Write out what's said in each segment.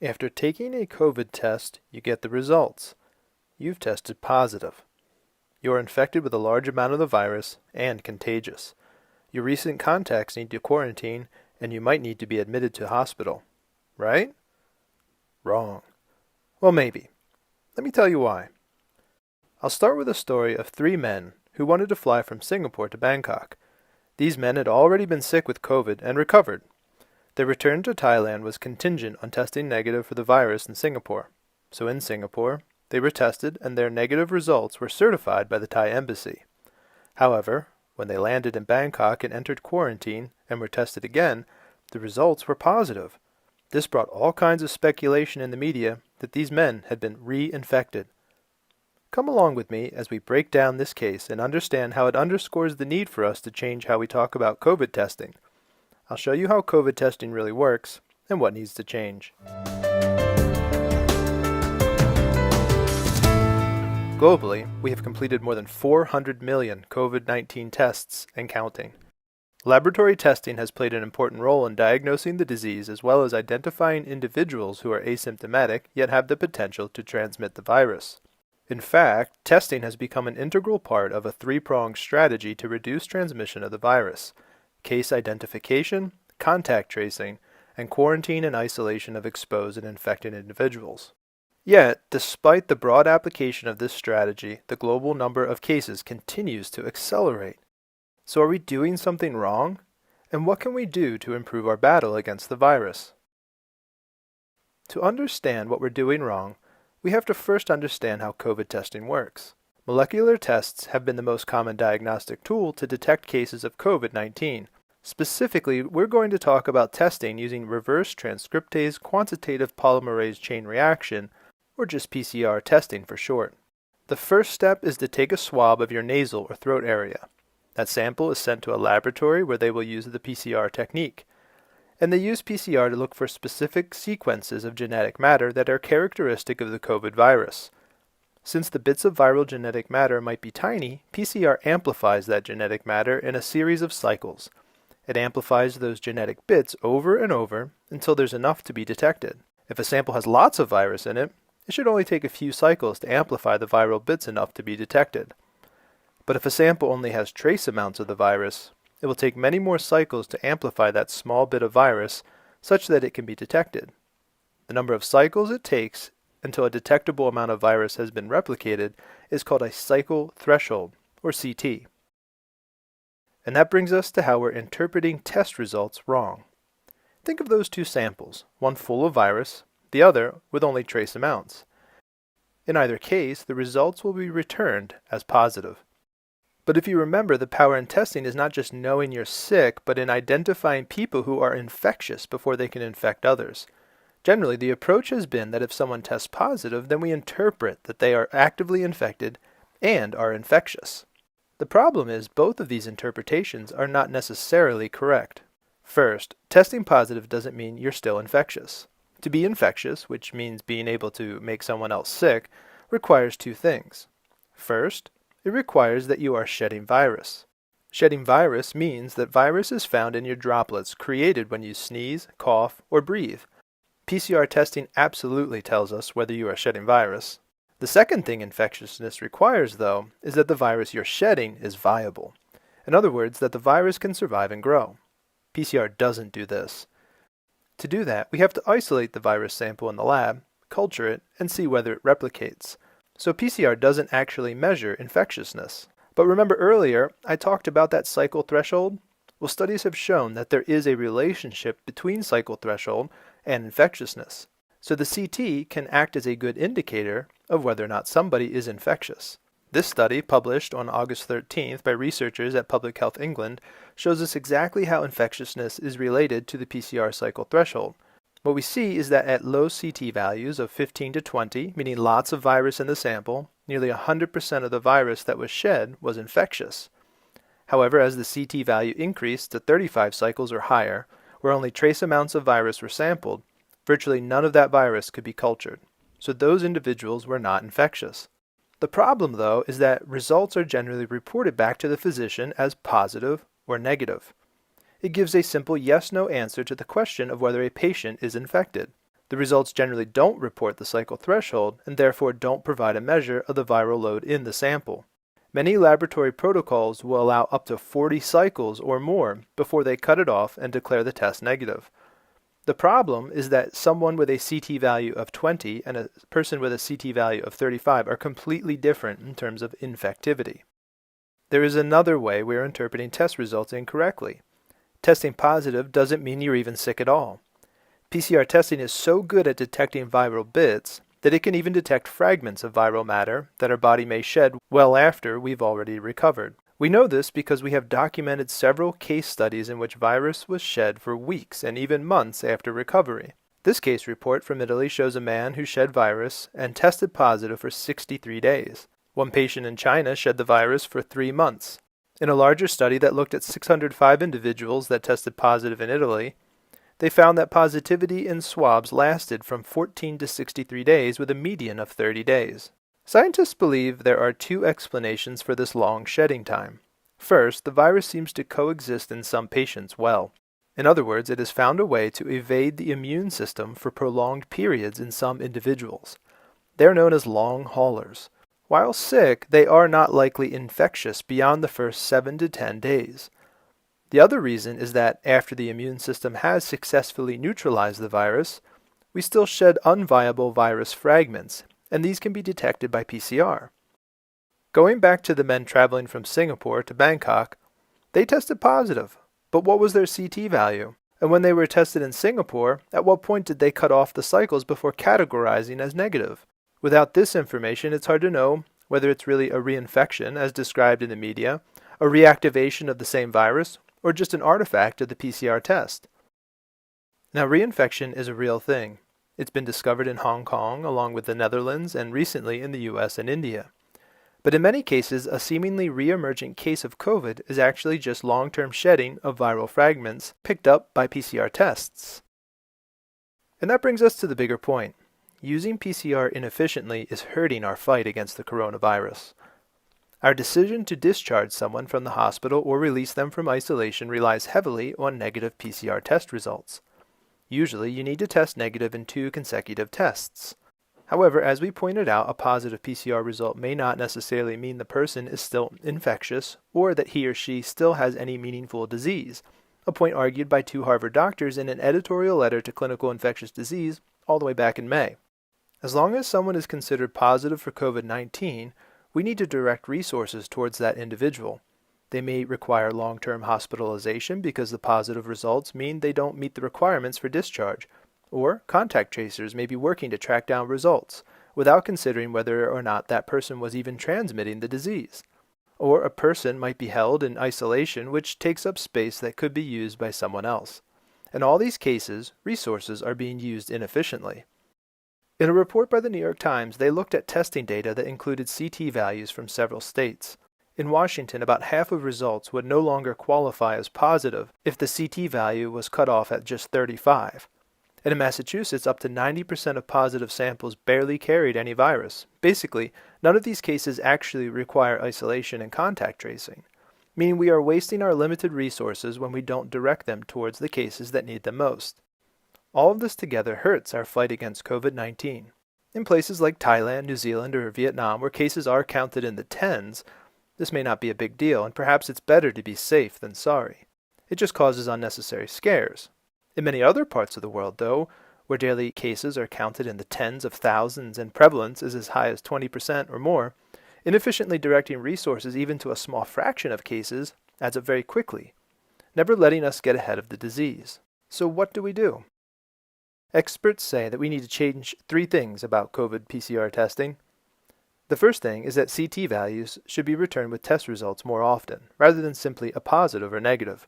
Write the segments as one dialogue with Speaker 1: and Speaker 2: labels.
Speaker 1: After taking a COVID test, you get the results. You've tested positive. You're infected with a large amount of the virus and contagious. Your recent contacts need to quarantine, and you might need to be admitted to hospital. Right? Wrong. Well, maybe. Let me tell you why. I'll start with a story of three men who wanted to fly from Singapore to Bangkok. These men had already been sick with COVID and recovered. Their return to Thailand was contingent on testing negative for the virus in Singapore. So in Singapore, they were tested and their negative results were certified by the Thai embassy. However, when they landed in Bangkok and entered quarantine and were tested again, the results were positive. This brought all kinds of speculation in the media that these men had been reinfected. Come along with me as we break down this case and understand how it underscores the need for us to change how we talk about COVID testing. I'll show you how COVID testing really works and what needs to change. Globally, we have completed more than 400 million COVID-19 tests and counting. Laboratory testing has played an important role in diagnosing the disease as well as identifying individuals who are asymptomatic yet have the potential to transmit the virus. In fact, testing has become an integral part of a three-pronged strategy to reduce transmission of the virus: case identification, contact tracing, and quarantine and isolation of exposed and infected individuals. Yet, despite the broad application of this strategy, the global number of cases continues to accelerate. So are we doing something wrong? And what can we do to improve our battle against the virus? To understand what we're doing wrong, we have to first understand how COVID testing works. Molecular tests have been the most common diagnostic tool to detect cases of COVID-19. Specifically, we're going to talk about testing using reverse transcriptase quantitative polymerase chain reaction, or just PCR testing for short. The first step is to take a swab of your nasal or throat area. That sample is sent to a laboratory where they will use the PCR technique. And they use PCR to look for specific sequences of genetic matter that are characteristic of the COVID virus. Since the bits of viral genetic matter might be tiny, PCR amplifies that genetic matter in a series of cycles. It amplifies those genetic bits over and over until there's enough to be detected. If a sample has lots of virus in it, it should only take a few cycles to amplify the viral bits enough to be detected. But if a sample only has trace amounts of the virus, it will take many more cycles to amplify that small bit of virus such that it can be detected. The number of cycles it takes until a detectable amount of virus has been replicated is called a cycle threshold, or CT. And that brings us to how we're interpreting test results wrong. Think of those two samples, one full of virus, the other with only trace amounts. In either case, the results will be returned as positive. But if you remember, the power in testing is not just knowing you're sick, but in identifying people who are infectious before they can infect others. Generally, the approach has been that if someone tests positive, then we interpret that they are actively infected and are infectious. The problem is both of these interpretations are not necessarily correct. First, testing positive doesn't mean you're still infectious. To be infectious, which means being able to make someone else sick, requires two things. First, it requires that you are shedding virus. Shedding virus means that virus is found in your droplets created when you sneeze, cough, or breathe. PCR testing absolutely tells us whether you are shedding virus. The second thing infectiousness requires, though, is that the virus you're shedding is viable. In other words, that the virus can survive and grow. PCR doesn't do this. To do that, we have to isolate the virus sample in the lab, culture it, and see whether it replicates. So PCR doesn't actually measure infectiousness. But remember earlier, I talked about that cycle threshold? Well, studies have shown that there is a relationship between cycle threshold and infectiousness. So the CT can act as a good indicator of whether or not somebody is infectious. This study, published on August 13th by researchers at Public Health England, shows us exactly how infectiousness is related to the PCR cycle threshold. What we see is that at low CT values of 15 to 20, meaning lots of virus in the sample, nearly 100% of the virus that was shed was infectious. However, as the CT value increased to 35 cycles or higher, where only trace amounts of virus were sampled, virtually none of that virus could be cultured. So those individuals were not infectious. The problem, though, is that results are generally reported back to the physician as positive or negative. It gives a simple yes-no answer to the question of whether a patient is infected. The results generally don't report the cycle threshold and therefore don't provide a measure of the viral load in the sample. Many laboratory protocols will allow up to 40 cycles or more before they cut it off and declare the test negative. The problem is that someone with a CT value of 20 and a person with a CT value of 35 are completely different in terms of infectivity. There is another way we are interpreting test results incorrectly. Testing positive doesn't mean you're even sick at all. PCR testing is so good at detecting viral bits that it can even detect fragments of viral matter that our body may shed well after we've already recovered. We know this because we have documented several case studies in which virus was shed for weeks and even months after recovery. This case report from Italy shows a man who shed virus and tested positive for 63 days. One patient in China shed the virus for 3 months. In a larger study that looked at 605 individuals that tested positive in Italy, they found that positivity in swabs lasted from 14 to 63 days with a median of 30 days. Scientists believe there are 2 explanations for this long shedding time. First, the virus seems to coexist in some patients well. In other words, it has found a way to evade the immune system for prolonged periods in some individuals. They are known as long haulers. While sick, they are not likely infectious beyond the first 7 to 10 days. The other reason is that after the immune system has successfully neutralized the virus, we still shed unviable virus fragments, and these can be detected by PCR. Going back to the men traveling from Singapore to Bangkok, they tested positive, but what was their CT value? And when they were tested in Singapore, at what point did they cut off the cycles before categorizing as negative? Without this information, it's hard to know whether it's really a reinfection, as described in the media, a reactivation of the same virus, or just an artifact of the PCR test. Now, reinfection is a real thing. It's been discovered in Hong Kong, along with the Netherlands, and recently in the US and India. But in many cases, a seemingly re-emergent case of COVID is actually just long-term shedding of viral fragments picked up by PCR tests. And that brings us to the bigger point. Using PCR inefficiently is hurting our fight against the coronavirus. Our decision to discharge someone from the hospital or release them from isolation relies heavily on negative PCR test results. Usually, you need to test negative in 2 consecutive tests. However, as we pointed out, a positive PCR result may not necessarily mean the person is still infectious or that he or she still has any meaningful disease, a point argued by 2 Harvard doctors in an editorial letter to Clinical Infectious Disease all the way back in May. As long as someone is considered positive for COVID-19, we need to direct resources towards that individual. They may require long-term hospitalization because the positive results mean they don't meet the requirements for discharge, or contact tracers may be working to track down results without considering whether or not that person was even transmitting the disease. Or a person might be held in isolation, which takes up space that could be used by someone else. In all these cases, resources are being used inefficiently. In a report by the New York Times, they looked at testing data that included CT values from several states. In Washington, about half of results would no longer qualify as positive if the CT value was cut off at just 35. And in Massachusetts, up to 90% of positive samples barely carried any virus. Basically, none of these cases actually require isolation and contact tracing, meaning we are wasting our limited resources when we don't direct them towards the cases that need them most. All of this together hurts our fight against COVID-19. In places like Thailand, New Zealand, or Vietnam, where cases are counted in the tens, this may not be a big deal, and perhaps it's better to be safe than sorry. It just causes unnecessary scares. In many other parts of the world, though, where daily cases are counted in the tens of thousands and prevalence is as high as 20% or more, inefficiently directing resources even to a small fraction of cases adds up very quickly, never letting us get ahead of the disease. So what do we do? Experts say that we need to change 3 things about COVID PCR testing. The first thing is that CT values should be returned with test results more often, rather than simply a positive or negative.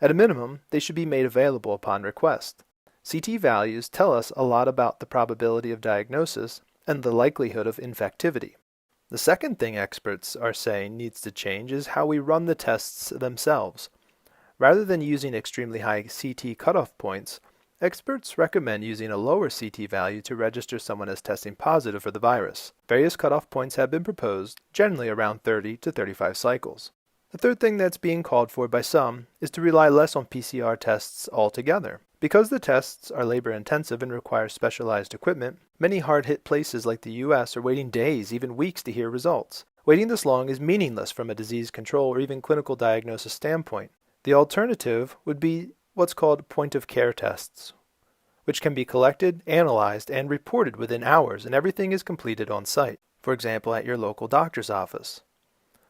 Speaker 1: At a minimum, they should be made available upon request. CT values tell us a lot about the probability of diagnosis and the likelihood of infectivity. The second thing experts are saying needs to change is how we run the tests themselves. Rather than using extremely high CT cutoff points, experts recommend using a lower CT value to register someone as testing positive for the virus. Various cutoff points have been proposed, generally around 30 to 35 cycles. The third thing that's being called for by some is to rely less on PCR tests altogether, Because the tests are labor-intensive and require specialized equipment, many hard-hit places like the U.S. are waiting days, even weeks to hear results. Waiting this long is meaningless from a disease control or even clinical diagnosis standpoint. The alternative would be what's called point-of-care tests, which can be collected, analyzed, and reported within hours, and everything is completed on site, for example at your local doctor's office.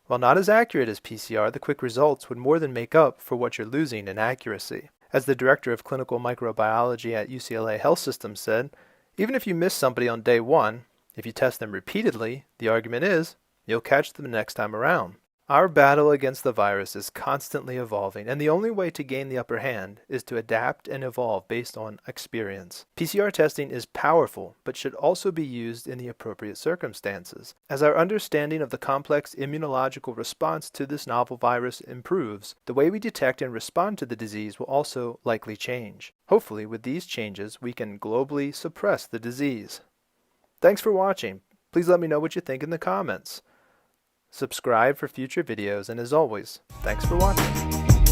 Speaker 1: While not as accurate as PCR, the quick results would more than make up for what you're losing in accuracy. As the director of clinical microbiology at UCLA Health System said, even if you miss somebody on day one, if you test them repeatedly, the argument is, you'll catch them next time around. Our battle against the virus is constantly evolving, and the only way to gain the upper hand is to adapt and evolve based on experience. PCR testing is powerful, but should also be used in the appropriate circumstances. As our understanding of the complex immunological response to this novel virus improves, the way we detect and respond to the disease will also likely change. Hopefully, with these changes, we can globally suppress the disease. Thanks for watching. Please let me know what you think in the comments. Subscribe for future videos, and as always, thanks for watching.